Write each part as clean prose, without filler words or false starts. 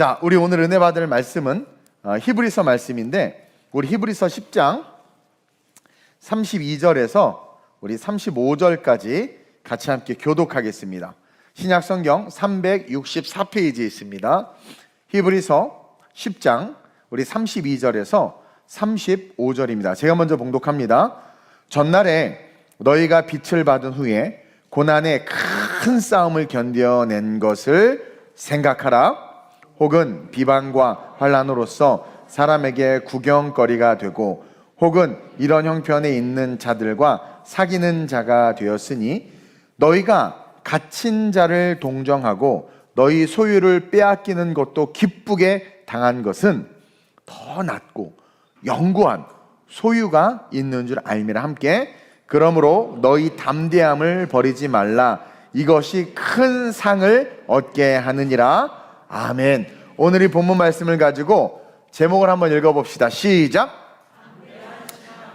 자, 우리 오늘 은혜 받을 말씀은 히브리서 말씀인데, 우리 히브리서 10장 32절에서 우리 35절까지 같이 함께 교독하겠습니다. 신약성경 364페이지에 있습니다. 히브리서 10장 우리 32절에서 35절입니다. 제가 먼저 봉독합니다. 전날에 너희가 빛을 받은 후에 고난의 큰 싸움을 견뎌낸 것을 생각하라. 혹은 비방과 환난으로서 사람에게 구경거리가 되고, 혹은 이런 형편에 있는 자들과 사귀는 자가 되었으니, 너희가 갇힌 자를 동정하고 너희 소유를 빼앗기는 것도 기쁘게 당한 것은 더 낫고 영구한 소유가 있는 줄 알미라. 함께 그러므로 너희 담대함을 버리지 말라. 이것이 큰 상을 얻게 하느니라. 아멘. 오늘 이 본문 말씀을 가지고 제목을 한번 읽어봅시다. 시작.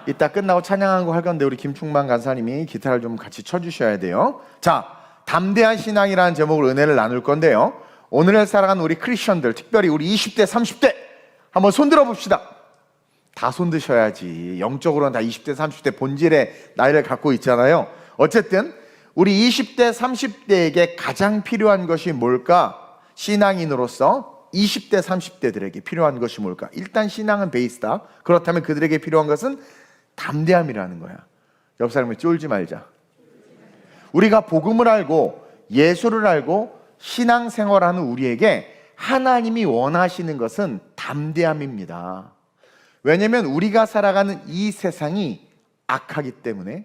이따 끝나고 찬양한 거 할 건데 우리 김충만 간사님이 기타를 좀 같이 쳐주셔야 돼요. 자, 담대한 신앙이라는 제목으로 은혜를 나눌 건데요, 오늘을 살아가는 우리 크리스천들, 특별히 우리 20대 30대 한번 손들어 봅시다. 다 손드셔야지. 영적으로는 다 20대 30대 본질의 나이를 갖고 있잖아요. 어쨌든 우리 20대 30대에게 가장 필요한 것이 뭘까? 신앙인으로서 20대 30대들에게 필요한 것이 뭘까? 일단 신앙은 베이스다. 그렇다면 그들에게 필요한 것은 담대함이라는 거야. 옆 사람을 쫄지 말자. 우리가 복음을 알고 예수를 알고 신앙생활하는 우리에게 하나님이 원하시는 것은 담대함입니다. 왜냐하면 우리가 살아가는 이 세상이 악하기 때문에,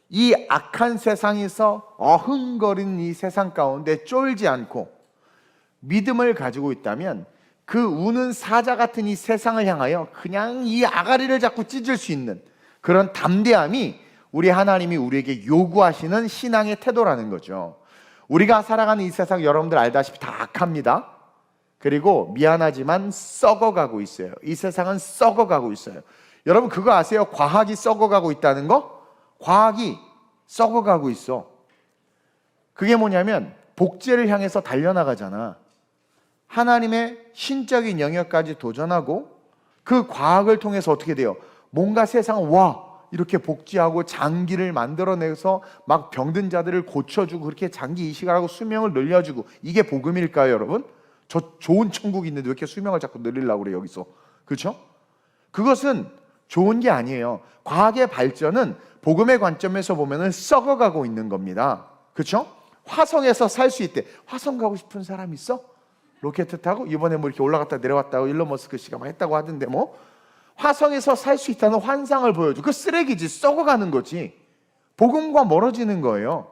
이 악한 세상에서 어흥거리는 이 세상 가운데 쫄지 않고 믿음을 가지고 있다면, 그 우는 사자 같은 이 세상을 향하여 그냥 이 아가리를 잡고 찢을 수 있는 그런 담대함이 우리 하나님이 우리에게 요구하시는 신앙의 태도라는 거죠. 우리가 살아가는 이 세상, 여러분들 알다시피 다 악합니다. 그리고 미안하지만 썩어가고 있어요. 이 세상은 썩어가고 있어요. 여러분 그거 아세요? 과학이 썩어가고 있다는 거? 과학이 썩어가고 있어. 그게 뭐냐면 복제를 향해서 달려나가잖아. 하나님의 신적인 영역까지 도전하고, 그 과학을 통해서 어떻게 돼요? 뭔가 세상은 이렇게 복제하고 장기를 만들어내서 막 병든 자들을 고쳐주고, 그렇게 장기 이식을 하고 수명을 늘려주고. 이게 복음일까요, 여러분? 저 좋은 천국이 있는데 왜 이렇게 수명을 자꾸 늘리려고 그래, 여기서. 그렇죠? 그것은 좋은 게 아니에요. 과학의 발전은 복음의 관점에서 보면은 썩어가고 있는 겁니다. 그렇죠? 화성에서 살 수 있대. 화성 가고 싶은 사람 있어? 로켓 타고 이번에 뭐 이렇게 올라갔다 내려왔다고 일론 머스크 씨가 막 했다고 하던데, 뭐 화성에서 살 수 있다는 환상을 보여줘. 그 쓰레기지. 썩어가는 거지. 복음과 멀어지는 거예요.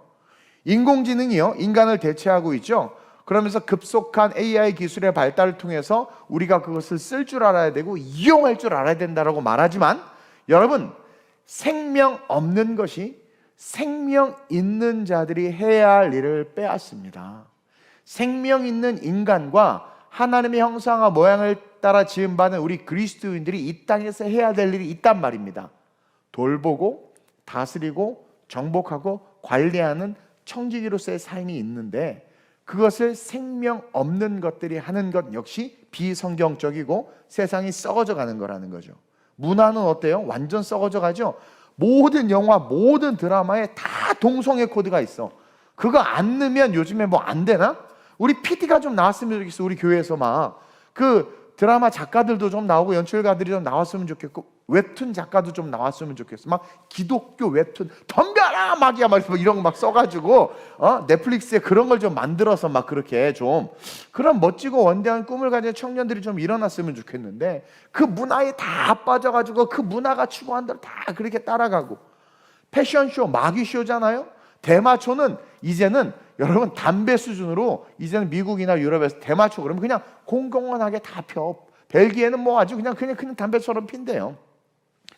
인공지능이요, 인간을 대체하고 있죠. 그러면서 급속한 AI 기술의 발달을 통해서 우리가 그것을 쓸 줄 알아야 되고 이용할 줄 알아야 된다라고 말하지만, 여러분 생명 없는 것이 생명 있는 자들이 해야 할 일을 빼앗습니다. 생명 있는 인간과 하나님의 형상과 모양을 따라 지음받은 우리 그리스도인들이 이 땅에서 해야 될 일이 있단 말입니다. 돌보고 다스리고 정복하고 관리하는 청지기로서의 삶이 있는데, 그것을 생명 없는 것들이 하는 것 역시 비성경적이고 세상이 썩어져 가는 거라는 거죠. 문화는 어때요? 완전 썩어져 가죠. 모든 영화, 모든 드라마에 다 동성애 코드가 있어. 그거 안 넣으면 요즘에 뭐 안 되나? 우리 PD가 좀 나왔으면 좋겠어. 우리 교회에서 막 그 드라마 작가들도 좀 나오고 연출가들이 좀 나왔으면 좋겠고, 웹툰 작가도 좀 나왔으면 좋겠어. 막 기독교 웹툰 덤벼라 막이야 막 이런 거 막 써가지고 넷플릭스에 그런 걸 좀 만들어서 막 그렇게 좀 그런 멋지고 원대한 꿈을 가진 청년들이 좀 일어났으면 좋겠는데, 그 문화에 다 빠져가지고 그 문화가 추구한 대로 다 그렇게 따라가고, 패션쇼 마귀쇼잖아요. 대마초는 이제는 여러분 담배 수준으로, 이제는 미국이나 유럽에서 대마초 그러면 그냥 공공연하게 다 펴. 벨기에는 뭐 아주 그냥 담배처럼 핀대요.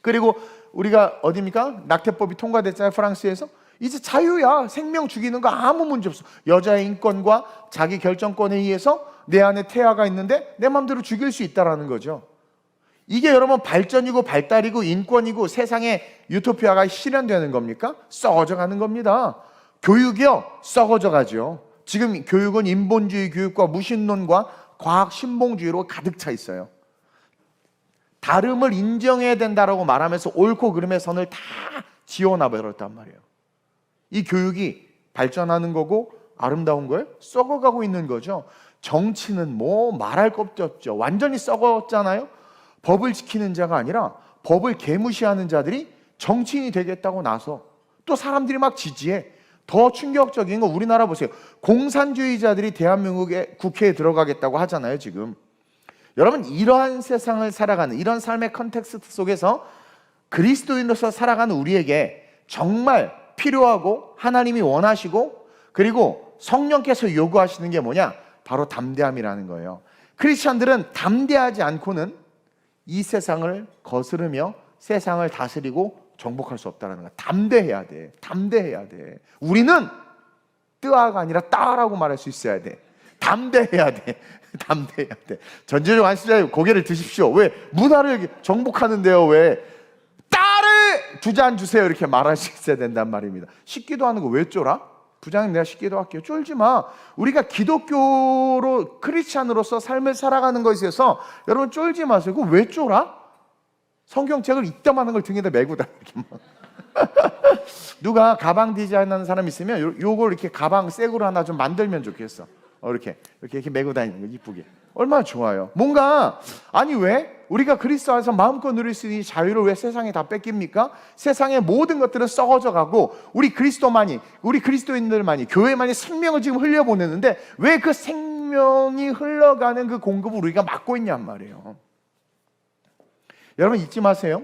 그리고 우리가 어디입니까? 낙태법이 통과됐잖아요, 프랑스에서. 이제 자유야. 생명 죽이는 거 아무 문제 없어. 여자의 인권과 자기 결정권에 의해서 내 안에 태아가 있는데 내 마음대로 죽일 수 있다라는 거죠. 이게 여러분 발전이고 발달이고 인권이고 세상의 유토피아가 실현되는 겁니까? 썩어져 가는 겁니다. 교육이요, 썩어져 가죠. 지금 교육은 인본주의 교육과 무신론과 과학 신봉주의로 가득 차 있어요. 다름을 인정해야 된다라고 말하면서 옳고 그름의 선을 다 지워놔버렸단 말이에요. 이 교육이 발전하는 거고 아름다운 거예요? 썩어가고 있는 거죠. 정치는 뭐 말할 것도 없죠. 완전히 썩었잖아요. 법을 지키는 자가 아니라 법을 개무시하는 자들이 정치인이 되겠다고 나서 또 사람들이 막 지지해. 더 충격적인 거 우리나라 보세요. 공산주의자들이 대한민국의 국회에 들어가겠다고 하잖아요, 지금. 여러분, 이러한 세상을 살아가는, 이런 삶의 컨텍스트 속에서 그리스도인으로서 살아가는 우리에게 정말 필요하고 하나님이 원하시고 그리고 성령께서 요구하시는 게 뭐냐? 바로 담대함이라는 거예요. 크리스찬들은 담대하지 않고는 이 세상을 거스르며 세상을 다스리고 정복할 수 없다는 거야. 담대해야 돼. 담대해야 돼. 우리는 뜨아가 아니라 따라고 말할 수 있어야 돼. 담대해야 돼. 담대해야 돼. 전제적 안수자의 고개를 드십시오. 왜? 문화를 정복하는데요. 왜? 딸을 2잔 주세요. 이렇게 말할 수 있어야 된단 말입니다. 씻기도 하는 거 왜 쫄아? 부장님 내가 씻기도 할게요. 쫄지 마. 우리가 기독교로 크리스찬으로서 삶을 살아가는 것에 있어서 여러분 쫄지 마세요. 그거 왜 쫄아? 성경책을 이따만한 걸 등에다 메고 다니게 막. 누가 가방 디자인하는 사람 있으면 요걸 이렇게 가방 새거로 하나 좀 만들면 좋겠어. 이렇게 메고 다니는 거 이쁘게. 얼마나 좋아요. 뭔가 아니 왜? 우리가 그리스도 안에서 마음껏 누릴 수 있는 자유를 왜 세상에 다 뺏깁니까? 세상의 모든 것들은 썩어져 가고 우리 그리스도인들만이 교회만이 생명을 지금 흘려보내는데 왜 그 생명이 흘러가는 그 공급을 우리가 막고 있냔 말이에요. 여러분 잊지 마세요.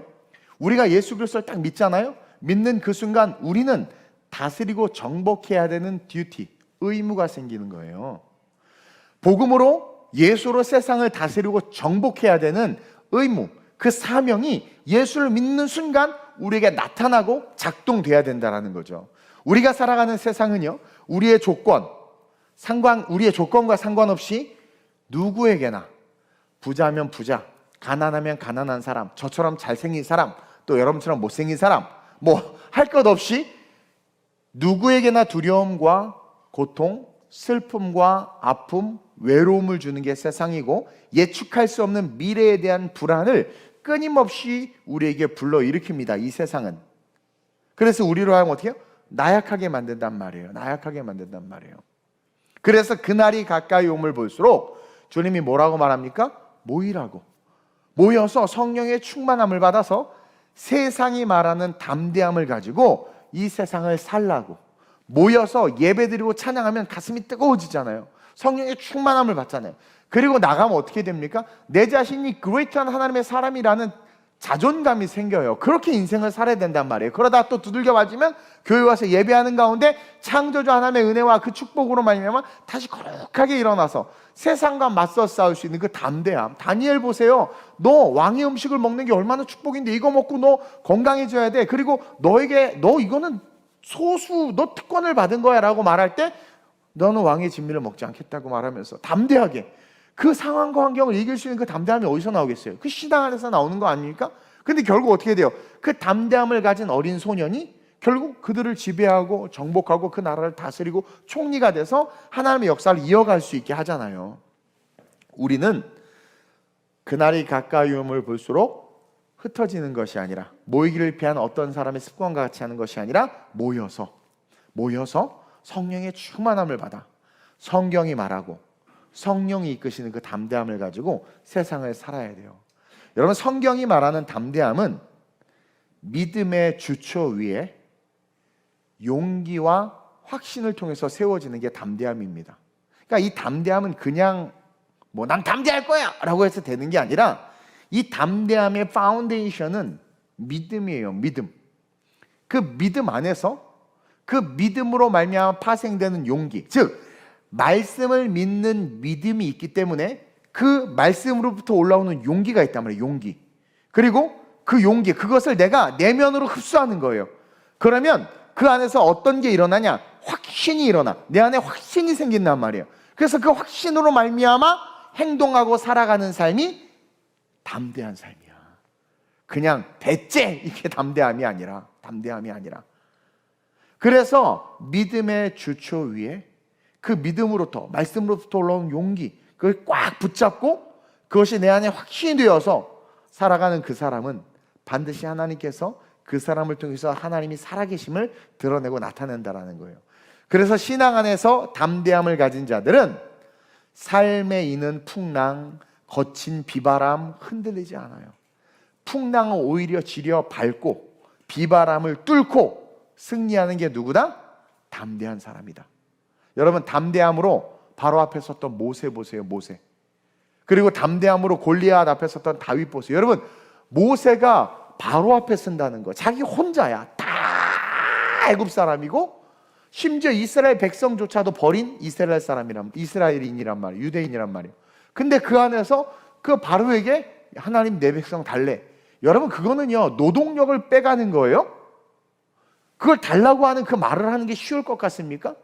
우리가 예수 그리스도를 딱 믿잖아요. 믿는 그 순간 우리는 다스리고 정복해야 되는 듀티, 의무가 생기는 거예요. 복음으로 예수로 세상을 다스리고 정복해야 되는 의무, 그 사명이 예수를 믿는 순간 우리에게 나타나고 작동돼야 된다는 거죠. 우리가 살아가는 세상은요, 우리의 조건과 상관없이 누구에게나 부자면 부자, 가난하면 가난한 사람, 저처럼 잘생긴 사람, 또 여러분처럼 못생긴 사람, 뭐 할 것 없이 누구에게나 두려움과 고통, 슬픔과 아픔, 외로움을 주는 게 세상이고 예측할 수 없는 미래에 대한 불안을 끊임없이 우리에게 불러일으킵니다. 이 세상은. 그래서 우리로 하여금 어떻게 해요? 나약하게 만든단 말이에요. 나약하게 만든단 말이에요. 그래서 그날이 가까이 오면 볼수록 주님이 뭐라고 말합니까? 모이라고. 모여서 성령의 충만함을 받아서 세상이 말하는 담대함을 가지고 이 세상을 살라고. 모여서 예배드리고 찬양하면 가슴이 뜨거워지잖아요. 성령의 충만함을 받잖아요. 그리고 나가면 어떻게 됩니까? 내 자신이 그레이트한 하나님의 사람이라는 자존감이 생겨요. 그렇게 인생을 살아야 된단 말이에요. 그러다 또 두들겨 맞으면 교회 와서 예배하는 가운데 창조주 하나님의 은혜와 그 축복으로 말미암아 다시 거룩하게 일어나서 세상과 맞서 싸울 수 있는 그 담대함. 다니엘 보세요. 너 왕의 음식을 먹는 게 얼마나 축복인데 이거 먹고 너 건강해져야 돼. 그리고 너 이거는 소수, 너 특권을 받은 거야 라고 말할 때 너는 왕의 진미를 먹지 않겠다고 말하면서 담대하게 그 상황과 환경을 이길 수 있는 그 담대함이 어디서 나오겠어요? 그 신앙 안에서 나오는 거 아닙니까? 근데 결국 어떻게 돼요? 그 담대함을 가진 어린 소년이 결국 그들을 지배하고 정복하고 그 나라를 다스리고 총리가 돼서 하나님의 역사를 이어갈 수 있게 하잖아요. 우리는 그날이 가까이 오면 볼수록 흩어지는 것이 아니라 모이기를 피한 어떤 사람의 습관과 같이 하는 것이 아니라 모여서 성령의 충만함을 받아 성경이 말하고 성령이 이끄시는 그 담대함을 가지고 세상을 살아야 돼요. 여러분 성경이 말하는 담대함은 믿음의 주초 위에 용기와 확신을 통해서 세워지는 게 담대함입니다. 그러니까 이 담대함은 그냥 난 담대할 거야 라고 해서 되는 게 아니라 이 담대함의 파운데이션은 믿음이에요. 믿음. 그 믿음 안에서 그 믿음으로 말미암아 파생되는 용기, 즉 말씀을 믿는 믿음이 있기 때문에 그 말씀으로부터 올라오는 용기가 있단 말이에요. 용기. 그리고 그 용기, 그것을 내가 내면으로 흡수하는 거예요. 그러면 그 안에서 어떤 게 일어나냐? 확신이 일어나. 내 안에 확신이 생긴단 말이에요. 그래서 그 확신으로 말미암아 행동하고 살아가는 삶이 담대한 삶이야. 그냥 대째 이게 담대함이 아니라. 그래서 믿음의 주초 위에 그 믿음으로부터 말씀으로부터 올라온 용기, 그걸 꽉 붙잡고 그것이 내 안에 확신이 되어서 살아가는 그 사람은 반드시 하나님께서 그 사람을 통해서 하나님이 살아계심을 드러내고 나타낸다라는 거예요. 그래서 신앙 안에서 담대함을 가진 자들은 삶에 있는 풍랑, 거친 비바람 흔들리지 않아요. 풍랑은 오히려 지려 밟고 비바람을 뚫고 승리하는 게 누구다? 담대한 사람이다. 여러분, 담대함으로 바로 앞에 섰던 모세 보세요. 모세. 그리고 담대함으로 골리앗 앞에 섰던 다윗 보세요. 여러분, 모세가 바로 앞에 쓴다는 거, 자기 혼자야. 다 애굽 사람이고 심지어 이스라엘 백성조차도 버린 이스라엘인이란 말이에요. 유대인이란 말이에요. 근데 그 안에서 그 바로에게 하나님 내 백성 달래. 여러분, 그거는요 노동력을 빼가는 거예요. 그걸 달라고 하는 그 말을 하는 게 쉬울 것 같습니까?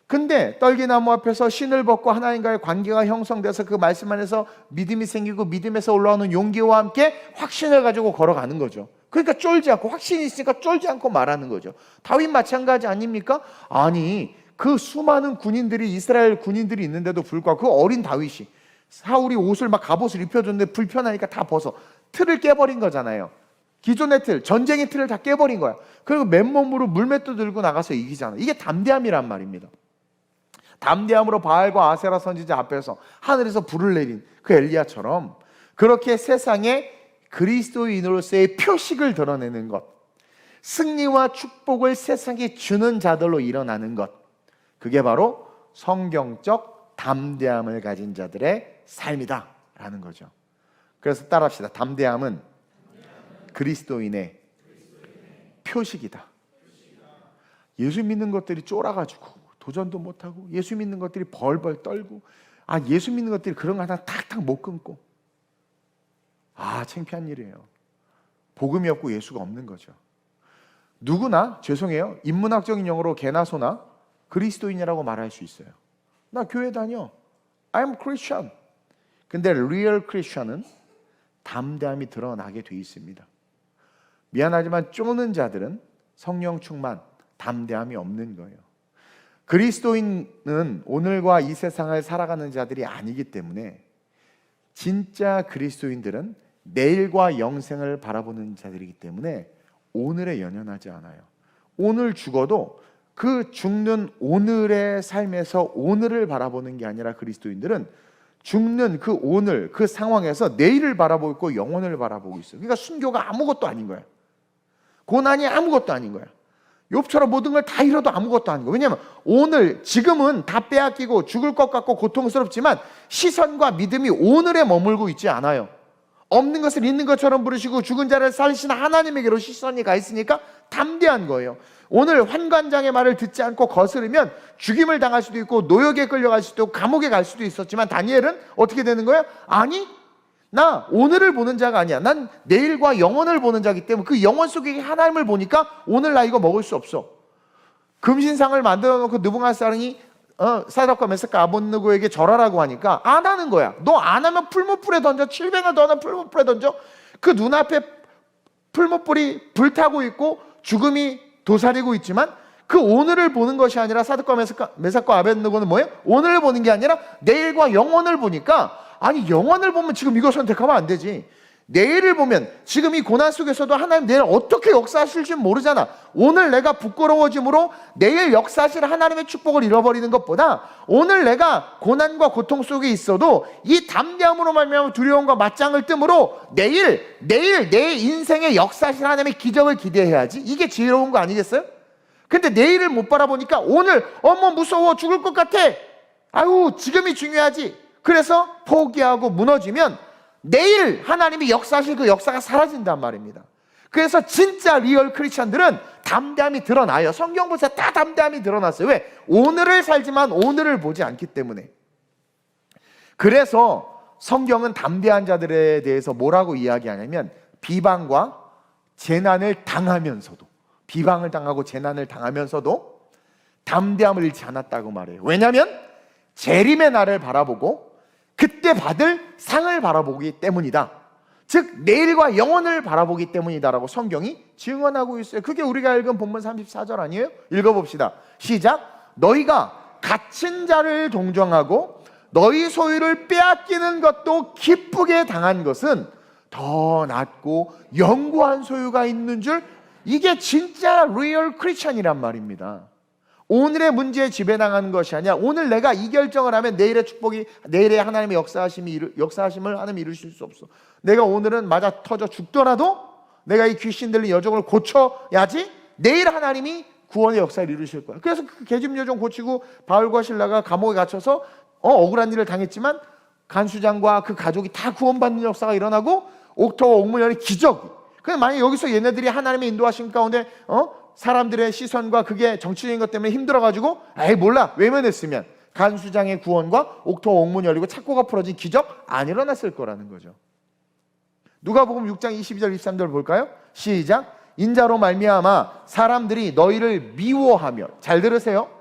근데 떨기나무 앞에서 신을 벗고 하나님과의 관계가 형성돼서 그 말씀 안에서 믿음이 생기고 믿음에서 올라오는 용기와 함께 확신을 가지고 걸어가는 거죠. 그러니까 쫄지 않고, 확신이 있으니까 쫄지 않고 말하는 거죠. 다윗 마찬가지 아닙니까? 아니, 그 수많은 군인들이, 이스라엘 군인들이 있는데도 불구하고 그 어린 다윗이 사울이 옷을 막 갑옷을 입혀줬는데 불편하니까 다 벗어 틀을 깨버린 거잖아요. 기존의 틀, 전쟁의 틀을 다 깨버린 거야. 그리고 맨몸으로 물맷도 들고 나가서 이기잖아. 이게 담대함이란 말입니다. 담대함으로 바알과 아세라 선지자 앞에서 하늘에서 불을 내린 그 엘리야처럼 그렇게 세상에 그리스도인으로서의 표식을 드러내는 것, 승리와 축복을 세상에 주는 자들로 일어나는 것, 그게 바로 성경적 담대함을 가진 자들의 삶이다 라는 거죠. 그래서 따라합시다. 담대함은 그리스도인의 표식이다. 예수 믿는 것들이 쫄아가지고 도전도 못하고, 예수 믿는 것들이 벌벌 떨고, 예수 믿는 것들이 그런 거 하나 탁탁 못 끊고, 창피한 일이에요. 복음이 없고 예수가 없는 거죠. 누구나, 죄송해요, 인문학적인 용어로 개나 소나 그리스도인이라고 말할 수 있어요. 나 교회 다녀, I'm Christian. 근데 real Christian은 담대함이 드러나게 돼 있습니다. 미안하지만 쪼는 자들은 성령 충만, 담대함이 없는 거예요. 그리스도인은 오늘과 이 세상을 살아가는 자들이 아니기 때문에 진짜 그리스도인들은 내일과 영생을 바라보는 자들이기 때문에 오늘에 연연하지 않아요. 오늘 죽어도 그 죽는 오늘의 삶에서 오늘을 바라보는 게 아니라 그리스도인들은 죽는 그 오늘, 그 상황에서 내일을 바라보고 있고 영혼을 바라보고 있어요. 그러니까 순교가 아무것도 아닌 거야. 고난이 아무것도 아닌 거야. 욥처럼 모든 걸 다 잃어도 아무것도 아닌 거야. 왜냐하면 오늘, 지금은 다 빼앗기고 죽을 것 같고 고통스럽지만 시선과 믿음이 오늘에 머물고 있지 않아요. 없는 것을 있는 것처럼 부르시고 죽은 자를 살리시는 하나님에게로 시선이 가 있으니까 담대한 거예요. 오늘 환관장의 말을 듣지 않고 거스르면 죽임을 당할 수도 있고 노역에 끌려갈 수도 있고 감옥에 갈 수도 있었지만 다니엘은 어떻게 되는 거예요? 아니, 나 오늘을 보는 자가 아니야. 난 내일과 영원을 보는 자이기 때문에 그 영원 속에 하나님을 보니까 오늘 나 이거 먹을 수 없어. 금신상을 만들어 놓고 느부갓네살이 사드락과 메삭과 아벳느고에게 절하라고 하니까 안 하는 거야. 너 안 하면 풀무불에 던져. 700을 더 하면 풀무불에 던져. 그 눈앞에 풀무불이 불타고 있고 죽음이 도사리고 있지만 그 오늘을 보는 것이 아니라 사드락과 메삭과 아벳느고는 뭐예요? 오늘을 보는 게 아니라 내일과 영원을 보니까, 아니, 영원을 보면 지금 이거 선택하면 안 되지. 내일을 보면 지금 이 고난 속에서도 하나님 내일 어떻게 역사하실지 모르잖아. 오늘 내가 부끄러워짐으로 내일 역사하실 하나님의 축복을 잃어버리는 것보다 오늘 내가 고난과 고통 속에 있어도 이 담대함으로 말미암아 두려움과 맞짱을 뜸으로 내일 내 인생의 역사하실 하나님의 기적을 기대해야지. 이게 지혜로운 거 아니겠어요? 근데 내일을 못 바라보니까 오늘 어머 무서워 죽을 것 같아. 아유, 지금이 중요하지. 그래서 포기하고 무너지면 내일 하나님이 역사하실 그 역사가 사라진단 말입니다. 그래서 진짜 리얼 크리스천들은 담대함이 드러나요. 성경 보세요. 다 담대함이 드러났어요. 왜? 오늘을 살지만 오늘을 보지 않기 때문에. 그래서 성경은 담대한 자들에 대해서 뭐라고 이야기하냐면 비방과 재난을 당하면서도, 비방을 당하고 재난을 당하면서도 담대함을 잃지 않았다고 말해요. 왜냐하면 재림의 날을 바라보고 그때 받을 상을 바라보기 때문이다. 즉 내일과 영원을 바라보기 때문이다라고 성경이 증언하고 있어요. 그게 우리가 읽은 본문 34절 아니에요? 읽어봅시다. 시작. 너희가 갇힌 자를 동정하고 너희 소유를 빼앗기는 것도 기쁘게 당한 것은 더 낫고 영구한 소유가 있는 줄, 이게 진짜 리얼 크리스천이란 말입니다. 오늘의 문제에 지배당하는 것이 아니라 오늘 내가 이 결정을 하면 내일의 축복이, 내일의 하나님의 역사하심을 하나님이 이루실 수 없어. 내가 오늘은 맞아 터져 죽더라도 내가 이 귀신 들린 여종을 고쳐야지 내일 하나님이 구원의 역사를 이루실 거야. 그래서 그 계집 여종 고치고 바울과 실라가 감옥에 갇혀서 억울한 일을 당했지만 간수장과 그 가족이 다 구원받는 역사가 일어나고 옥토와 옥문열의 기적이. 그냥 만약에 여기서 얘네들이 하나님의 인도하심 가운데 사람들의 시선과 그게 정치적인 것 때문에 힘들어가지고 에이 몰라 외면했으면 간수장의 구원과 옥토와 옥문 열리고 착고가 풀어진 기적 안 일어났을 거라는 거죠. 누가복음 6장 22절 23절 볼까요? 시작. 인자로 말미암아 사람들이 너희를 미워하며, 잘 들으세요,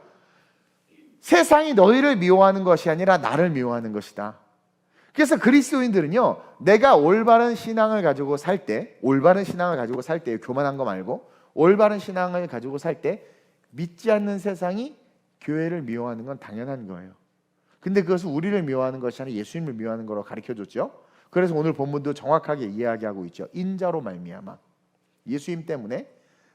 세상이 너희를 미워하는 것이 아니라 나를 미워하는 것이다. 그래서 그리스도인들은요, 내가 올바른 신앙을 가지고 살 때, 교만한 거 말고 올바른 신앙을 가지고 살 때 믿지 않는 세상이 교회를 미워하는 건 당연한 거예요. 근데 그것은 우리를 미워하는 것이 아니라 예수님을 미워하는 거로 가르쳐줬죠. 그래서 오늘 본문도 정확하게 이야기하고 있죠. 인자로 말미암아, 예수님 때문에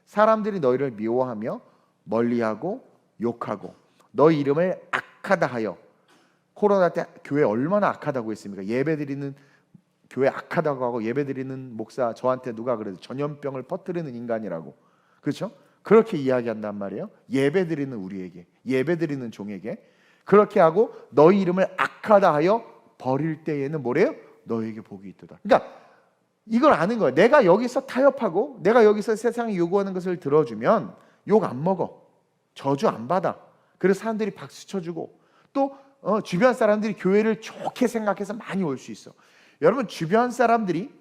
사람들이 너희를 미워하며 멀리하고 욕하고 너희 이름을 악하다 하여. 코로나 때 교회 얼마나 악하다고 했습니까? 예배드리는 교회 악하다고 하고, 예배드리는 목사 저한테 누가 그래도 전염병을 퍼뜨리는 인간이라고, 그렇죠? 그렇게 이야기한단 말이에요. 예배드리는 우리에게, 예배드리는 종에게 그렇게 하고 너희 이름을 악하다 하여 버릴 때에는 뭐래요? 너희에게 복이 있도다. 그러니까 이걸 아는 거예요. 내가 여기서 타협하고 내가 여기서 세상이 요구하는 것을 들어주면 욕 안 먹어, 저주 안 받아. 그래서 사람들이 박수 쳐주고 또 주변 사람들이 교회를 좋게 생각해서 많이 올 수 있어. 여러분, 주변 사람들이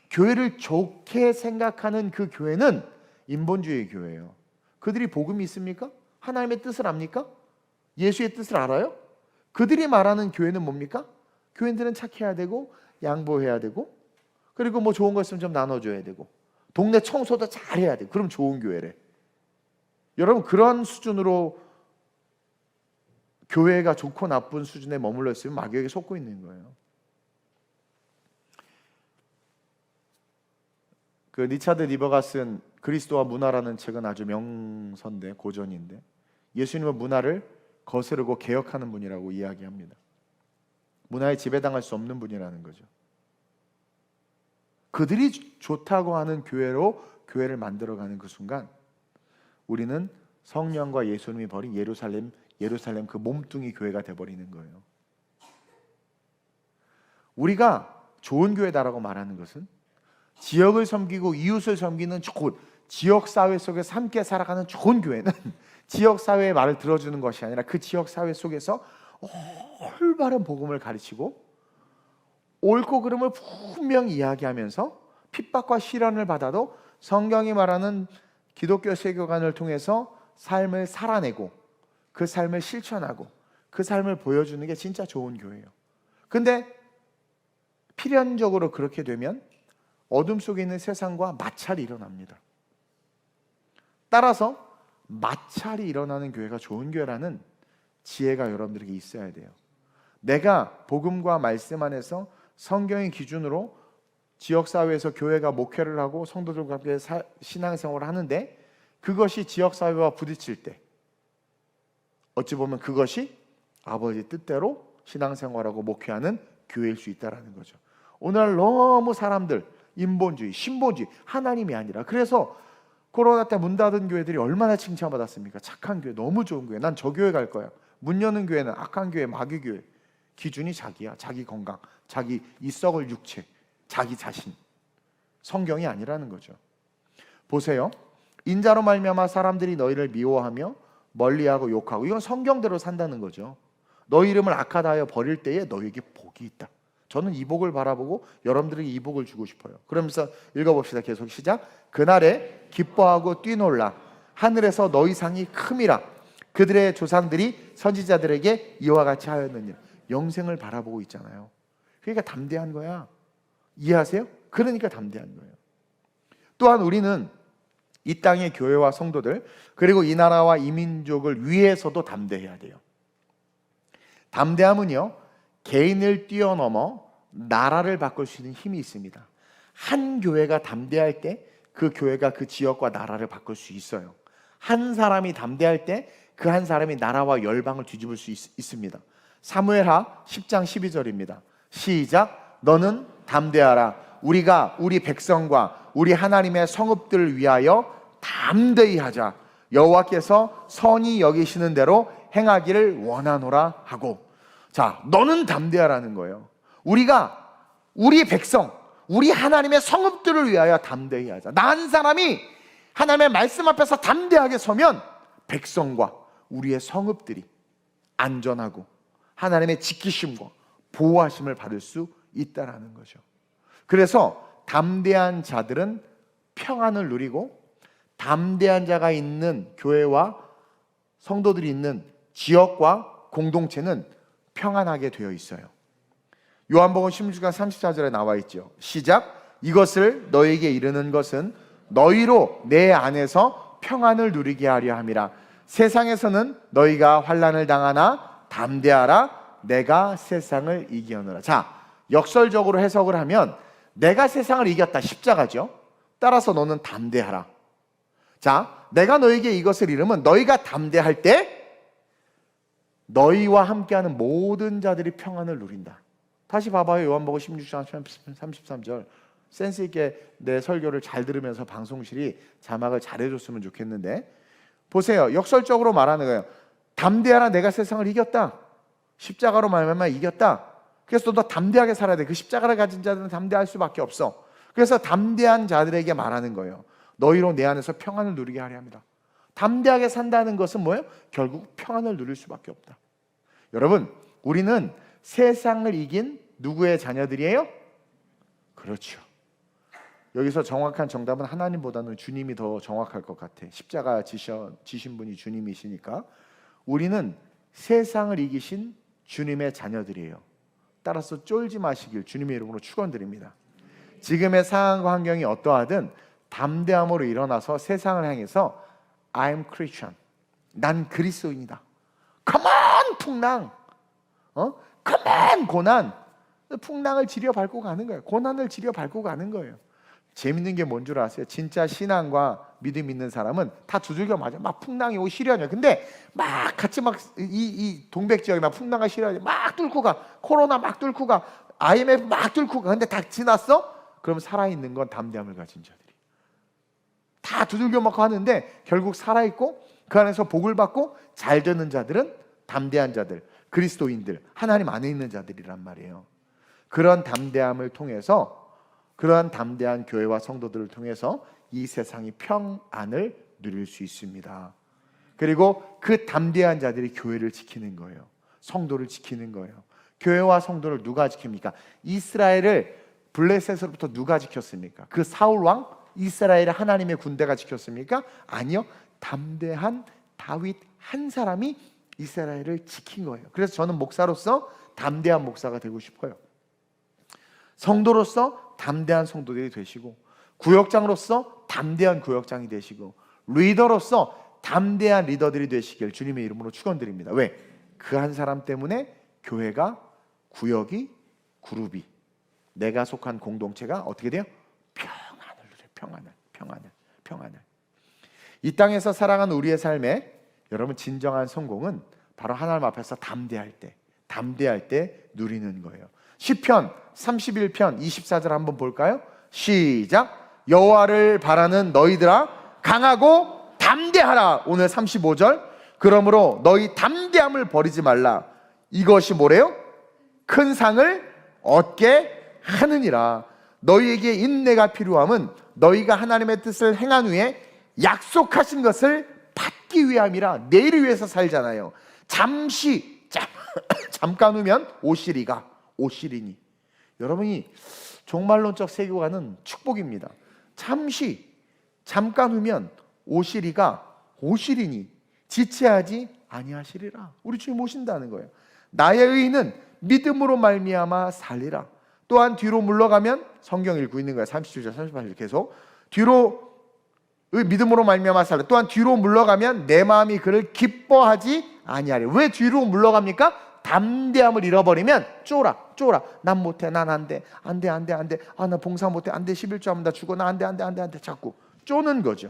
교회를 좋게 생각하는 그 교회는 인본주의 교회예요. 그들이 복음이 있습니까? 하나님의 뜻을 압니까? 예수의 뜻을 알아요? 그들이 말하는 교회는 뭡니까? 교인들은 착해야 되고 양보해야 되고 그리고 뭐 좋은 거 있으면 좀 나눠줘야 되고 동네 청소도 잘해야 되고, 그럼 좋은 교회래. 여러분, 그런 수준으로 교회가 좋고 나쁜 수준에 머물러 있으면 마귀에게 속고 있는 거예요. 그 리차드 리버가 쓴 그리스도와 문화라는 책은 아주 명서인데, 고전인데, 예수님은 문화를 거스르고 개혁하는 분이라고 이야기합니다. 문화에 지배당할 수 없는 분이라는 거죠. 그들이 좋다고 하는 교회로 교회를 만들어가는 그 순간 우리는 성령과 예수님이 버린 예루살렘 그 몸뚱이 교회가 돼버리는 거예요. 우리가 좋은 교회다라고 말하는 것은 지역을 섬기고 이웃을 섬기는 좋은 지역사회 속에서 함께 살아가는 좋은 교회는 지역사회의 말을 들어주는 것이 아니라 그 지역사회 속에서 올바른 복음을 가르치고 옳고 그름을 분명히 이야기하면서 핍박과 시련을 받아도 성경이 말하는 기독교 세계관을 통해서 삶을 살아내고 그 삶을 실천하고 그 삶을 보여주는 게 진짜 좋은 교회예요. 근데 필연적으로 그렇게 되면 어둠 속에 있는 세상과 마찰이 일어납니다. 따라서 마찰이 일어나는 교회가 좋은 교회라는 지혜가 여러분들에게 있어야 돼요. 내가 복음과 말씀 안에서 성경의 기준으로 지역사회에서 교회가 목회를 하고 성도들과 함께 신앙생활을 하는데 그것이 지역사회와 부딪힐 때 어찌 보면 그것이 아버지 뜻대로 신앙생활하고 목회하는 교회일 수 있다는 거죠. 오늘날 너무 사람들 인본주의, 신본주의, 하나님이 아니라, 그래서 코로나 때 문 닫은 교회들이 얼마나 칭찬받았습니까? 착한 교회, 너무 좋은 교회, 난 저 교회 갈 거야. 문 여는 교회는 악한 교회, 마귀 교회. 기준이 자기야, 자기 건강, 자기 이 썩을 육체, 자기 자신, 성경이 아니라는 거죠. 보세요. 인자로 말미암아 사람들이 너희를 미워하며 멀리하고 욕하고, 이건 성경대로 산다는 거죠. 너희 이름을 악하다 하여 버릴 때에 너희에게 복이 있다. 저는 이 복을 바라보고 여러분들에게 이 복을 주고 싶어요. 그러면서 읽어봅시다. 계속 시작. 그날에 기뻐하고 뛰놀라. 하늘에서 너희 상이 큼이라. 그들의 조상들이 선지자들에게 이와 같이 하였느니라. 영생을 바라보고 있잖아요. 그러니까 담대한 거야. 이해하세요? 그러니까 담대한 거예요. 또한 우리는 이 땅의 교회와 성도들, 그리고 이 나라와 이 민족을 위해서도 담대해야 돼요. 담대함은요, 개인을 뛰어넘어 나라를 바꿀 수 있는 힘이 있습니다. 한 교회가 담대할 때 그 교회가 그 지역과 나라를 바꿀 수 있어요. 한 사람이 담대할 때 그 한 사람이 나라와 열방을 뒤집을 수 있습니다. 사무엘하 10장 12절입니다. 시작. 너는 담대하라. 우리가 우리 백성과 우리 하나님의 성읍들을 위하여 담대히 하자. 여호와께서 선히 여기시는 대로 행하기를 원하노라 하고. 자, 너는 담대하라는 거예요. 우리가 우리 백성, 우리 하나님의 성읍들을 위하여 담대히 하자. 나 한 사람이 하나님의 말씀 앞에서 담대하게 서면 백성과 우리의 성읍들이 안전하고 하나님의 지키심과 보호하심을 받을 수 있다라는 거죠. 그래서 담대한 자들은 평안을 누리고, 담대한 자가 있는 교회와 성도들이 있는 지역과 공동체는 평안하게 되어 있어요. 요한복음 16장 34절에 나와 있죠. 시작. 이것을 너에게 이르는 것은 너희로 내 안에서 평안을 누리게 하려 함이라. 세상에서는 너희가 환난을 당하나 담대하라. 내가 세상을 이기었노라. 자, 역설적으로 해석을 하면 내가 세상을 이겼다, 십자가죠. 따라서 너는 담대하라. 자, 내가 너에게 이것을 이르면 너희가 담대할 때 너희와 함께하는 모든 자들이 평안을 누린다. 다시 봐봐요. 요한복음 16장 33절. 센스 있게 내 설교를 잘 들으면서 방송실이 자막을 잘 해줬으면 좋겠는데, 보세요. 역설적으로 말하는 거예요. 담대하라. 내가 세상을 이겼다. 십자가로 말하면 이겼다. 그래서 너 담대하게 살아야 돼. 그 십자가를 가진 자들은 담대할 수밖에 없어. 그래서 담대한 자들에게 말하는 거예요. 너희로 내 안에서 평안을 누리게 하려 합니다. 담대하게 산다는 것은 뭐예요? 결국 평안을 누릴 수밖에 없다. 여러분, 우리는 세상을 이긴 누구의 자녀들이에요? 그렇죠. 여기서 정확한 정답은 하나님보다는 주님이 더 정확할 것 같아. 십자가 지신 분이 주님이시니까. 우리는 세상을 이기신 주님의 자녀들이에요. 따라서 쫄지 마시길 주님의 이름으로 축원드립니다. 지금의 상황과 환경이 어떠하든 담대함으로 일어나서 세상을 향해서 I'm Christian. 난 그리스도인이다. Come on 풍랑. Come on 고난. 풍랑을 지려 밟고 가는 거예요. 고난을 지려 밟고 가는 거예요. 재밌는 게 뭔 줄 아세요? 진짜 신앙과 믿음 있는 사람은 다 두들겨 맞아. 막 풍랑이 오고 시련이야. 근데 막 같이 막 이 동백 지역에 막 풍랑과 시련이 막 뚫고 가. 코로나 막 뚫고 가. IMF 막 뚫고 가. 근데 다 지났어? 그럼 살아있는 건 담대함을 가진 자들이. 다 두들겨 맞고 하는데 결국 살아있고 그 안에서 복을 받고 잘 되는 자들은 담대한 자들, 그리스도인들, 하나님 안에 있는 자들이란 말이에요. 그런 담대함을 통해서, 그러한 담대한 교회와 성도들을 통해서 이 세상이 평안을 누릴 수 있습니다. 그리고 그 담대한 자들이 교회를 지키는 거예요. 성도를 지키는 거예요. 교회와 성도를 누가 지킵니까? 이스라엘을 블레셋으로부터 누가 지켰습니까? 그 사울 왕? 이스라엘의 하나님의 군대가 지켰습니까? 아니요. 담대한 다윗 한 사람이 이스라엘을 지킨 거예요. 그래서 저는 목사로서 담대한 목사가 되고 싶어요. 성도로서 담대한 성도들이 되시고, 구역장으로서 담대한 구역장이 되시고, 리더로서 담대한 리더들이 되시길 주님의 이름으로 축원드립니다. 왜? 그 한 사람 때문에 교회가, 구역이, 그룹이, 내가 속한 공동체가 어떻게 돼요? 평안을 누려요. 평안을. 이 땅에서 살아가는 우리의 삶에 여러분 진정한 성공은 바로 하나님 앞에서 담대할 때 누리는 거예요. 시편 31편 24절 한번 볼까요? 시작. 여호와를 바라는 너희들아 강하고 담대하라. 오늘 35절. 그러므로 너희 담대함을 버리지 말라. 이것이 뭐래요? 큰 상을 얻게 하느니라. 너희에게 인내가 필요함은 너희가 하나님의 뜻을 행한 후에 약속하신 것을 받기 위함이라. 내일을 위해서 살잖아요. 잠깐 후면 오시리니. 여러분이 종말론적 세계관은 축복입니다. 잠깐 후면 오시리니 지체하지 아니하시리라. 우리 주님 오신다는 거예요. 나의 의인은 믿음으로 말미암아 살리라. 또한 뒤로 물러가면, 성경 읽고 있는 거예요. 37절 38절 계속. 뒤로 믿음으로 말미암아 살리라. 또한 뒤로 물러가면 내 마음이 그를 기뻐하지 아니하리라. 왜 뒤로 물러갑니까? 담대함을 잃어버리면 쫄아. 난 못해, 난 안돼, 안돼. 아, 나 봉사 못해, 안돼. 11조 하면 나 죽어, 나 안돼. 자꾸 쪼는 거죠.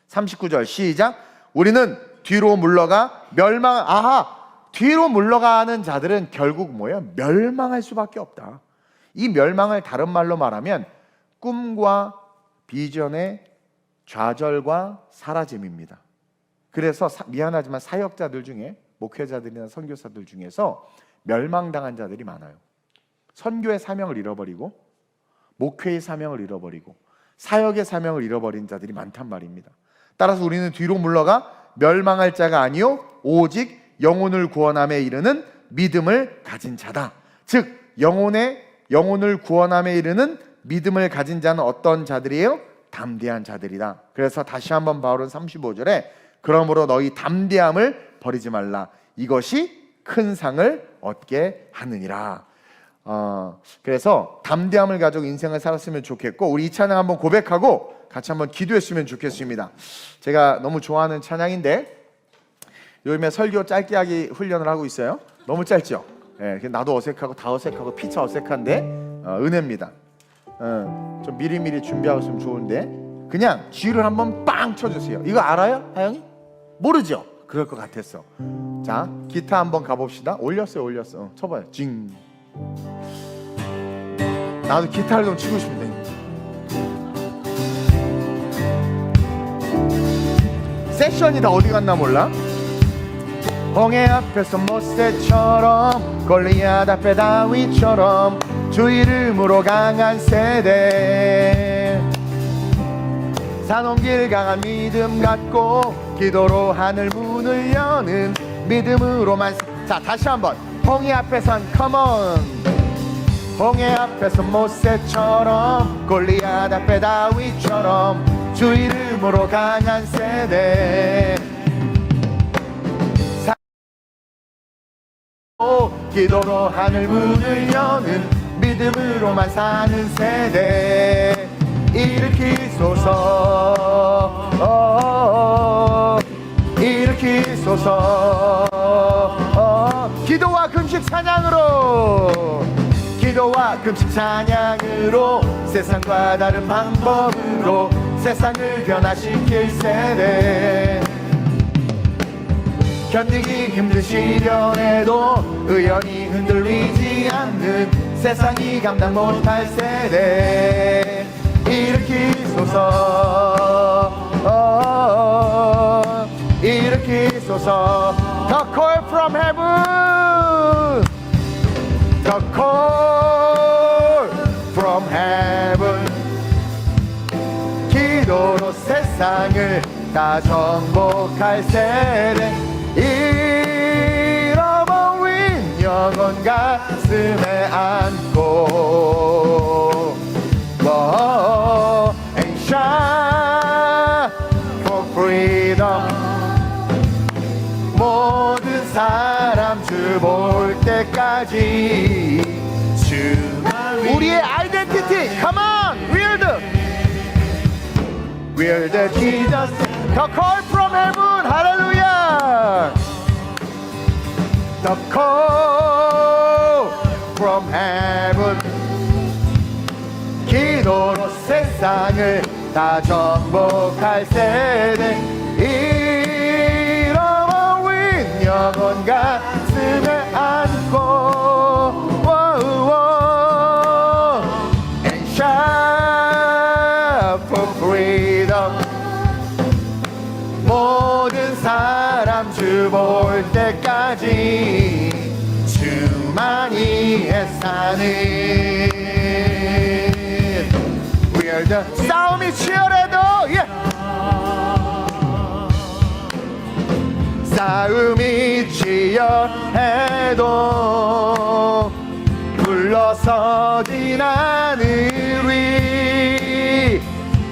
39절 시작. 우리는 뒤로 물러가 뒤로 물러가는 자들은 결국 뭐예요? 멸망할 수밖에 없다. 이 멸망을 다른 말로 말하면 꿈과 비전의 좌절과 사라짐입니다. 그래서 미안하지만 사역자들 중에, 목회자들이나 선교사들 중에서 멸망당한 자들이 많아요. 선교의 사명을 잃어버리고, 목회의 사명을 잃어버리고, 사역의 사명을 잃어버린 자들이 많단 말입니다. 따라서 우리는 뒤로 물러가 멸망할 자가 아니요 오직 영혼을 구원함에 이르는 믿음을 가진 자다. 즉 영혼을 구원함에 이르는 믿음을 가진 자는 어떤 자들이에요? 담대한 자들이다. 그래서 다시 한번 바울은 35절에 그러므로 너희 담대함을 버리지 말라. 이것이 큰 상을 얻게 하느니라. 그래서 담대함을 가지고 인생을 살았으면 좋겠고, 우리 이 찬양 한번 고백하고 같이 한번 기도했으면 좋겠습니다. 제가 너무 좋아하는 찬양인데 요즘에 설교 짧게 하기 훈련을 하고 있어요. 너무 짧죠? 나도 어색하고 다 어색하고 피차 어색한데 은혜입니다. 좀 미리미리 준비하셨으면 좋은데 그냥 G를 한번 빵 쳐주세요. 이거 알아요? 하영이? 모르죠? 그럴 것 같았어. 자, 기타 한번 가봅시다. 올렸어. 쳐봐요. 징. 나도 기타를 좀 치고 싶은데. 세션이 다 어디 갔나 몰라? 홍해 앞에서 모세처럼, 골리앗 앞에 다윗처럼 주 이름으로 강한 세대, 산온길 강한 믿음 갖고 기도로 하늘 문을 여는 믿음으로만. 자, 다시 한번. 홍해 앞에선 come on. 홍해 앞에서 모세처럼, 골리앗 앞에 다윗처럼 주 이름으로 강한 세대, 기도로 하늘 문을 여는 믿음으로만 사는 세대 일으키소서. 기도와 금식 찬양으로 세상과 다른 방법으로 세상을 변화시킬 세대, 견디기 힘든 시련에도 의연히 흔들리지 않는 세상이 감당 못할 세대 일으키소서. The call from heaven, the call from heaven. 기도로 세상을 다 정복할 세대, 잃어버린 영혼 가슴에 안고 and shout for freedom. 모든 사람 주 볼 때까지 우리의 아이덴티티. Come on, we're the Jesus. The call from heaven. 할렐루야. The call from heaven. 기도로 세상을 다 정복할 세대, 잃어버린 영혼 가슴에 안고 and shout for freedom. 모든 사람 주 볼 때까지 주만이 애사는 We are the 싸움이 치열해도 싸움이 치열해도 물러서진 않으리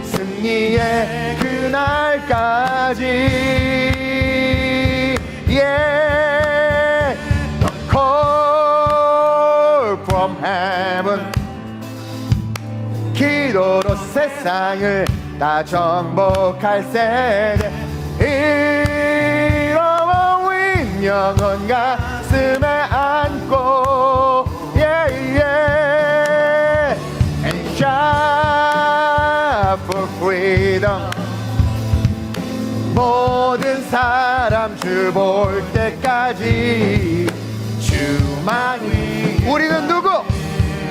승리의 그날까지. Yeah, the call from heaven. 기도로 세상을 다 정복할 세대, 잃어버린 영혼과 가슴에 안고 yeah, yeah. And shout for freedom. 모든 사람 주 볼 때까지 주만이. 우리는 누구?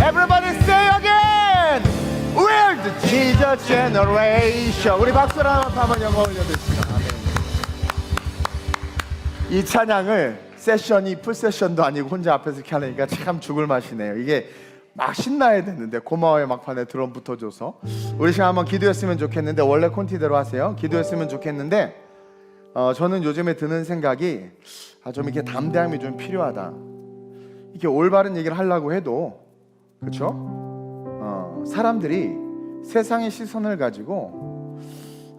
Everybody say again. We're the Jesus generation. 우리 박수를 한번 영어 올려드립니다. 이 찬양을 세션이 풀세션도 아니고 혼자 앞에서 이렇게 하니까 참 죽을 맛이네요. 이게 막 신나야 되는데 고마워요 막판에 드럼 붙어줘서. 우리 시간 한번 기도했으면 좋겠는데, 원래 콘티대로 하세요. 기도했으면 좋겠는데 저는 요즘에 드는 생각이 좀 이렇게 담대함이 좀 필요하다. 이렇게 올바른 얘기를 하려고 해도 그렇죠? 사람들이 세상의 시선을 가지고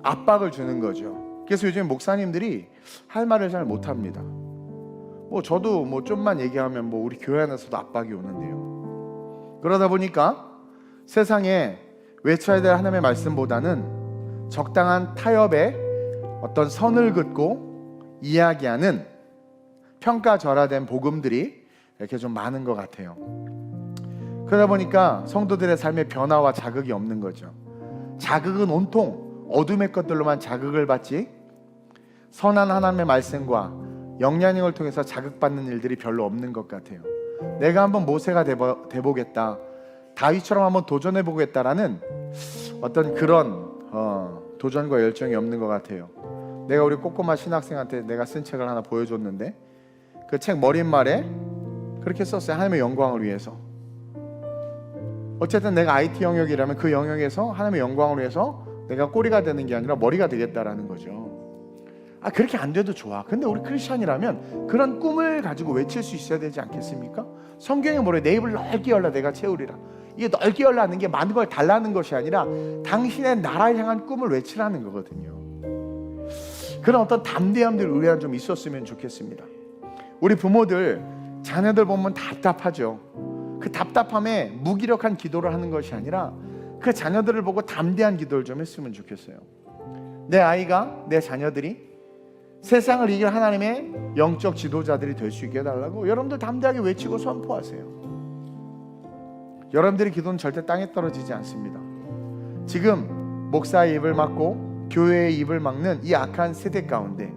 압박을 주는 거죠. 그래서 요즘 목사님들이 할 말을 잘 못합니다. 뭐 저도 뭐 좀만 얘기하면 뭐 우리 교회 안에서도 압박이 오는데요. 그러다 보니까 세상에 외쳐야 될 하나님의 말씀보다는 적당한 타협에 어떤 선을 긋고 이야기하는 평가절하된 복음들이 이렇게 좀 많은 것 같아요. 그러다 보니까 성도들의 삶의 변화와 자극이 없는 거죠. 자극은 온통 어둠의 것들로만 자극을 받지 선한 하나님의 말씀과 영향력을 통해서 자극받는 일들이 별로 없는 것 같아요. 내가 한번 모세가 돼보겠다, 다윗처럼 한번 도전해보겠다라는 어떤 그런 도전과 열정이 없는 것 같아요. 내가 우리 꼬꼬마 신학생한테 내가 쓴 책을 하나 보여줬는데 그 책 머릿말에 그렇게 썼어요. 하나님의 영광을 위해서. 어쨌든 내가 IT 영역이라면 그 영역에서 하나님의 영광을 위해서 내가 꼬리가 되는 게 아니라 머리가 되겠다라는 거죠. 그렇게 안 돼도 좋아. 근데 우리 크리스찬이라면 그런 꿈을 가지고 외칠 수 있어야 되지 않겠습니까? 성경에 뭐래? 내 입을 넓게 열라 내가 채우리라. 이게 넓게 열라는 게 많은 걸 달라는 것이 아니라 당신의 나라를 향한 꿈을 외치라는 거거든요. 그런 어떤 담대함들 우리 안에 좀 있었으면 좋겠습니다. 우리 부모들 자녀들 보면 답답하죠. 그 답답함에 무기력한 기도를 하는 것이 아니라 그 자녀들을 보고 담대한 기도를 좀 했으면 좋겠어요. 내 아이가, 내 자녀들이 세상을 이길 하나님의 영적 지도자들이 될 수 있게 해달라고 여러분들 담대하게 외치고 선포하세요. 여러분들의 기도는 절대 땅에 떨어지지 않습니다. 지금 목사의 입을 막고 교회의 입을 막는 이 악한 세대 가운데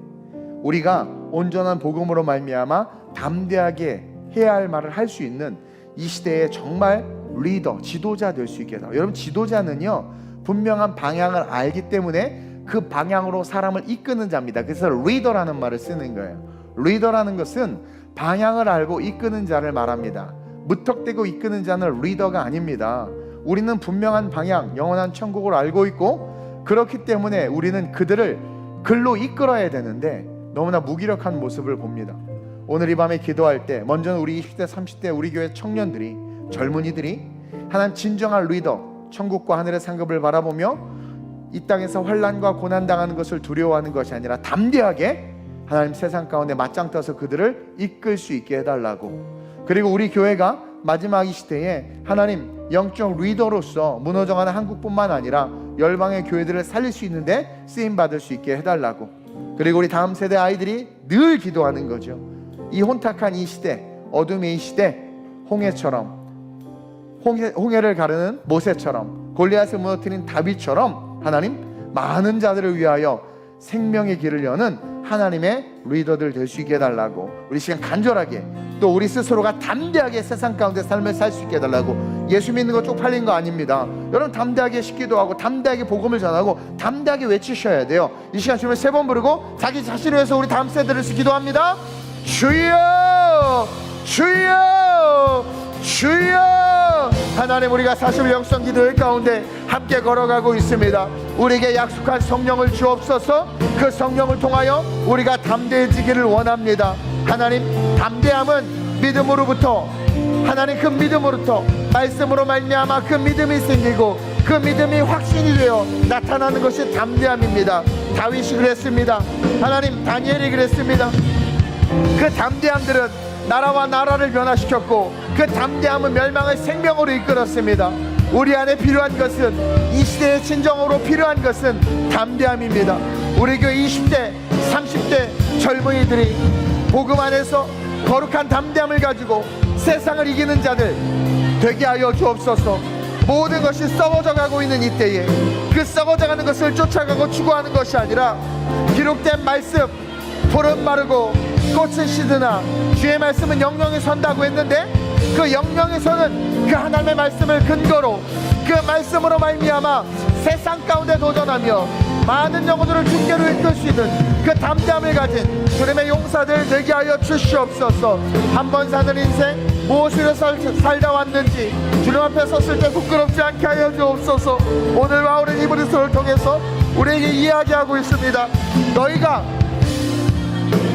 우리가 온전한 복음으로 말미암아 담대하게 해야 할 말을 할 수 있는 이 시대에 정말 리더, 지도자 될 수 있게 해달라고. 여러분, 지도자는요 분명한 방향을 알기 때문에 그 방향으로 사람을 이끄는 자입니다. 그래서 리더라는 말을 쓰는 거예요. 리더라는 것은 방향을 알고 이끄는 자를 말합니다. 무턱대고 이끄는 자는 리더가 아닙니다. 우리는 분명한 방향, 영원한 천국을 알고 있고 그렇기 때문에 우리는 그들을 글로 이끌어야 되는데 너무나 무기력한 모습을 봅니다. 오늘 이 밤에 기도할 때 먼저는 우리 20대 30대 우리 교회 청년들이, 젊은이들이 하나님 진정한 리더, 천국과 하늘의 상급을 바라보며 이 땅에서 환난과 고난 당하는 것을 두려워하는 것이 아니라 담대하게 하나님 세상 가운데 맞짱 떠서 그들을 이끌 수 있게 해달라고. 그리고 우리 교회가 마지막 이 시대에 하나님 영적 리더로서 무너져가는 한국뿐만 아니라 열방의 교회들을 살릴 수 있는데 쓰임받을 수 있게 해달라고. 그리고 우리 다음 세대 아이들이 늘 기도하는 거죠. 이 혼탁한 이 시대, 어둠의 이 시대, 홍해를 가르는 모세처럼, 골리앗을 무너뜨린 다윗처럼 하나님 많은 자들을 위하여 생명의 길을 여는 하나님의 리더들 될 수 있게 해달라고. 우리 시간 간절하게 또 우리 스스로가 담대하게 세상 가운데 삶을 살 수 있게 해달라고. 예수 믿는 거 쪽팔린 거 아닙니다. 여러분 담대하게 식기도 하고 담대하게 복음을 전하고 담대하게 외치셔야 돼요. 이 시간 주면 3번 부르고 자기 자신을 위해서 우리 다음 세대를 기도합니다. 주여 주여 주여. 하나님, 우리가 40일 영성 기도회 가운데 함께 걸어가고 있습니다. 우리에게 약속한 성령을 주옵소서. 그 성령을 통하여 우리가 담대해지기를 원합니다. 하나님, 담대함은 믿음으로부터, 하나님 그 믿음으로부터 말씀으로 말미암아 그 믿음이 생기고 그 믿음이 확신이 되어 나타나는 것이 담대함입니다. 다윗이 그랬습니다. 하나님, 다니엘이 그랬습니다. 그 담대함들은 나라와 나라를 변화시켰고 그 담대함은 멸망을 생명으로 이끌었습니다. 우리 안에 필요한 것은, 이 시대의 진정으로 필요한 것은 담대함입니다. 우리 교회 20대 30대 젊은이들이 복음 안에서 거룩한 담대함을 가지고 세상을 이기는 자들 되게 하여 주옵소서. 모든 것이 썩어져 가고 있는 이때에 그 썩어져 가는 것을 쫓아가고 추구하는 것이 아니라 기록된 말씀, 풀은 마르고 꽃은 시드나 주의 말씀은 영영에 선다고 했는데, 그 영영에 서는 그 하나님의 말씀을 근거로 그 말씀으로 말미암아 세상 가운데 도전하며 많은 영혼들을 주께로 이끌 수 있는 그 담대함을 가진 주님의 용사들 되게 하여 주시옵소서. 한 번 사는 인생 무엇으로 살다 왔는지 주님 앞에 섰을 때 부끄럽지 않게 하여 주옵소서. 오늘 바울은 히브리서를 통해서 우리에게 이야기하고 있습니다. 너희가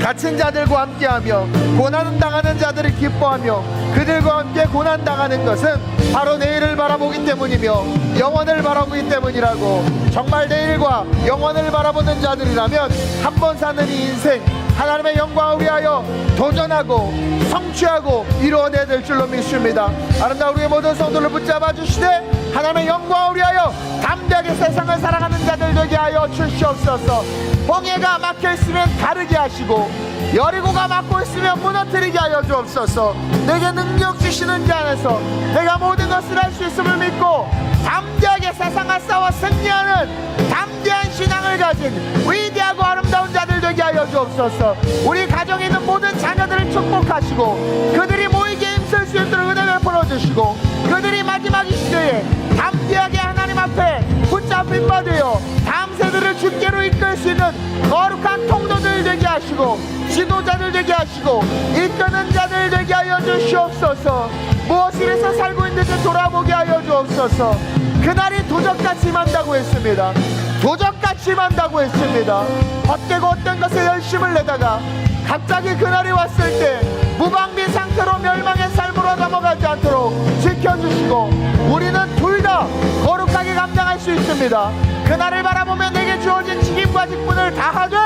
갇힌 자들과 함께하며 고난 당하는 자들을 기뻐하며 그들과 함께 고난 당하는 것은 바로 내일을 바라보기 때문이며 영원을 바라보기 때문이라고. 정말 내일과 영원을 바라보는 자들이라면 한 번 사는 이 인생 하나님의 영광을 위하여 도전하고 성취하고 이루어내야 될 줄로 믿습니다. 아름다운 우리의 모든 성도를 붙잡아 주시되 하나님의 영광을 위하여 담대하게 세상을 살아가는 자들 되게 하여 주시옵소서. 홍해가 막혀있으면 가르게 하시고 여리고가 막고 있으면 무너뜨리게 하여 주옵소서. 내게 능력 주시는 자 안에서 내가 모든 것을 할 수 있음을 믿고 담대하게 세상과 싸워 승리하는 담대한 신앙을 가진 위대하고 아름다운 자들 되게 하여 주옵소서. 우리 가정에 있는 모든 자녀들을 축복하시고 그들이 모이게 힘쓸 수 있도록 은혜 베풀어 주시고 그들이 마지막 이 시대에 담대하게 하나님 앞에 붙잡힌 바 되어 다음 세대를 주께로 이끌 수 있는 거룩한 통도들 되게 하시고 지도자들 되게 하시고 이끄는 자들 되게 하여 주시옵소서. 무엇이라서 살고 있는지 돌아보게 하여 주옵소서. 그날이 도적같이 만다고 했습니다. 도적같이 만다고 했습니다. 헛되고 헛된 것에 열심을 내다가 갑자기 그날이 왔을 때 무방비 상태로 멸망의 삶으로 넘어가지 않도록 지켜주시고 우리는 둘 다 거룩하게 감당할 수 있습니다. 그날을 바라보며 내게 주어진 직임과 직분을 다하되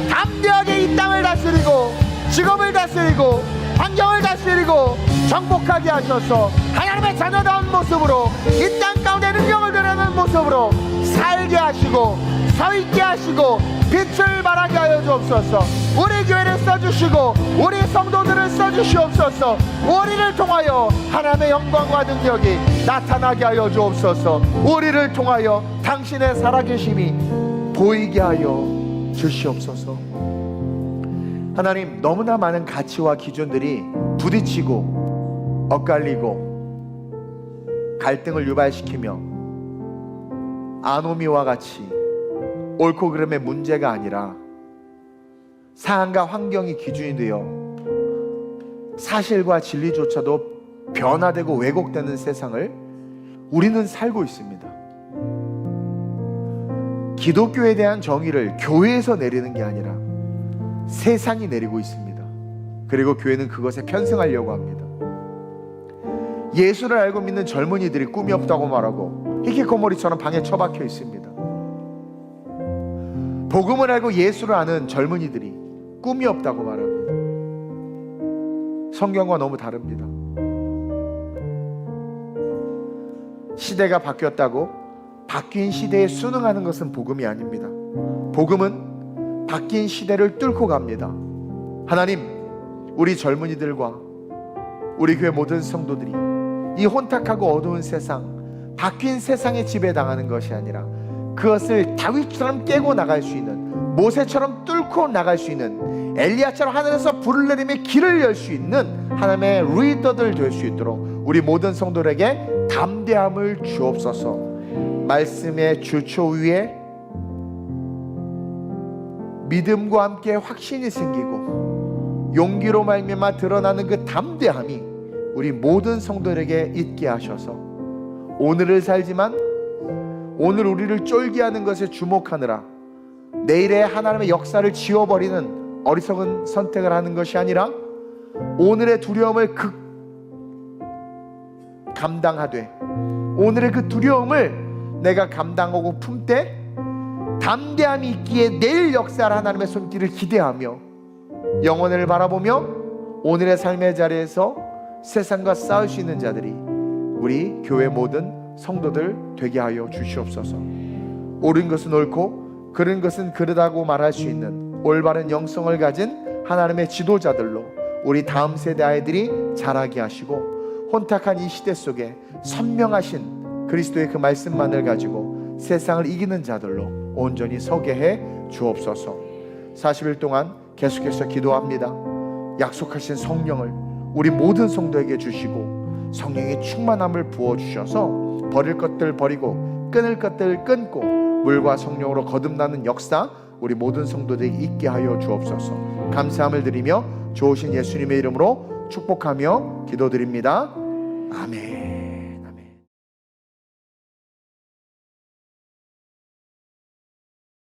담대하게 이 땅을 다스리고 직업을 다스리고 환경을 다스리고 정복하게 하셔서 하나님의 자녀다운 모습으로 이 땅 가운데 능력을 드러내는 모습으로 살게 하시고 서있게 하시고 빛을 발하게 하여 주옵소서. 우리 교회를 써주시고 우리 성도들을 써주시옵소서. 우리를 통하여 하나님의 영광과 능력이 나타나게 하여 주옵소서. 우리를 통하여 당신의 살아계심이 보이게 하여 주시옵소서. 하나님, 너무나 많은 가치와 기준들이 부딪히고 엇갈리고 갈등을 유발시키며 아노미와 같이 옳고 그름의 문제가 아니라 상황과 환경이 기준이 되어 사실과 진리조차도 변화되고 왜곡되는 세상을 우리는 살고 있습니다. 기독교에 대한 정의를 교회에서 내리는 게 아니라 세상이 내리고 있습니다. 그리고 교회는 그것에 편승하려고 합니다. 예수를 알고 믿는 젊은이들이 꿈이 없다고 말하고 히키코모리처럼 방에 처박혀 있습니다. 복음을 알고 예수를 아는 젊은이들이 꿈이 없다고 말합니다. 성경과 너무 다릅니다. 시대가 바뀌었다고 바뀐 시대에 순응하는 것은 복음이 아닙니다. 복음은 바뀐 시대를 뚫고 갑니다. 하나님, 우리 젊은이들과 우리 교회 모든 성도들이 이 혼탁하고 어두운 세상, 바뀐 세상에 지배당하는 것이 아니라 그것을 다윗처럼 깨고 나갈 수 있는, 모세처럼 뚫고 나갈 수 있는, 엘리야처럼 하늘에서 불을 내리며 길을 열 수 있는 하나님의 리더들 될 수 있도록 우리 모든 성도들에게 담대함을 주옵소서. 말씀의 주초 위에 믿음과 함께 확신이 생기고 용기로 말미암아 드러나는 그 담대함이 우리 모든 성도들에게 있게 하셔서 오늘을 살지만 오늘 우리를 쫄게 하는 것에 주목하느라 내일의 하나님의 역사를 지워버리는 어리석은 선택을 하는 것이 아니라 오늘의 두려움을 감당하되 오늘의 그 두려움을 내가 감당하고 품되 담대함이 있기에 내일 역사할 하나님의 손길을 기대하며 영혼을 바라보며 오늘의 삶의 자리에서 세상과 싸울 수 있는 자들이 우리 교회 모든 성도들 되게 하여 주시옵소서. 옳은 것은 옳고 그른 것은 그르다고 말할 수 있는 올바른 영성을 가진 하나님의 지도자들로 우리 다음 세대 아이들이 자라게 하시고, 혼탁한 이 시대 속에 선명하신 그리스도의 그 말씀만을 가지고 세상을 이기는 자들로 온전히 서게 해 주옵소서. 40일 동안 계속해서 기도합니다. 약속하신 성령을 우리 모든 성도에게 주시고, 성령의 충만함을 부어주셔서 버릴 것들 버리고 끊을 것들 끊고 물과 성령으로 거듭나는 역사 우리 모든 성도들에게 있게 하여 주옵소서. 감사함을 드리며 좋으신 예수님의 이름으로 축복하며 기도드립니다. 아멘.